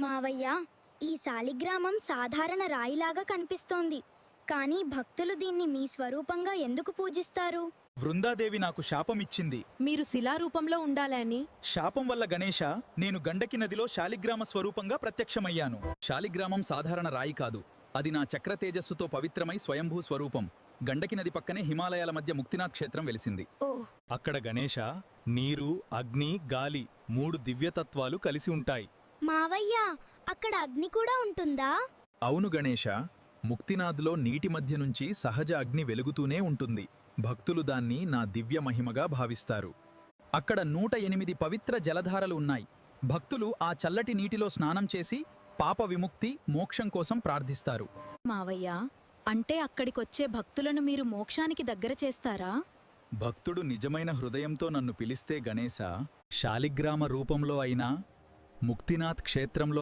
మావయ్య, ఈ శాలిగ్రామం సాధారణ రాయిలాగా కనిపిస్తోంది, కానీ భక్తులు దీన్ని మీ స్వరూపంగా ఎందుకు పూజిస్తారు? వృందాదేవి నాకు శాపమిచ్చింది. మీరు శిలారూపంలో ఉండాలని. శాపం వల్ల గణేశ, నేను గండకి నదిలో శాలిగ్రామ స్వరూపంగా ప్రత్యక్షమయ్యాను. శాలిగ్రామం సాధారణ రాయి కాదు, అది నా చక్ర తేజస్సుతో పవిత్రమై స్వయంభూ స్వరూపం. గండకి నది పక్కనే హిమాలయాల మధ్య ముక్తినాథ్ క్షేత్రం వెలిసింది. ఓ, అక్కడ గణేశ, నీరు, అగ్ని, గాలి 3 దివ్యతత్వాలు కలిసి ఉంటాయి. మావయ్య, అక్కడ అగ్ని కూడా ఉంటుందా? అవును గణేశ, ముక్తినాథ్లో నీటి మధ్య నుంచి సహజ అగ్ని వెలుగుతూనే ఉంటుంది. భక్తులు దాన్ని నా దివ్య మహిమగా భావిస్తారు. అక్కడ 108 పవిత్ర జలధారలు ఉన్నాయి. భక్తులు ఆ చల్లటి నీటిలో స్నానం చేసి పాప విముక్తి, మోక్షం కోసం ప్రార్థిస్తారు. మావయ్య, అంటే అక్కడికొచ్చే భక్తులను మీరు మోక్షానికి దగ్గర చేస్తారా? భక్తుడు నిజమైన హృదయంతో నన్ను పిలిస్తే గణేశ, శాలిగ్రామ రూపంలో అయినా, ముక్తినాథ్ క్షేత్రంలో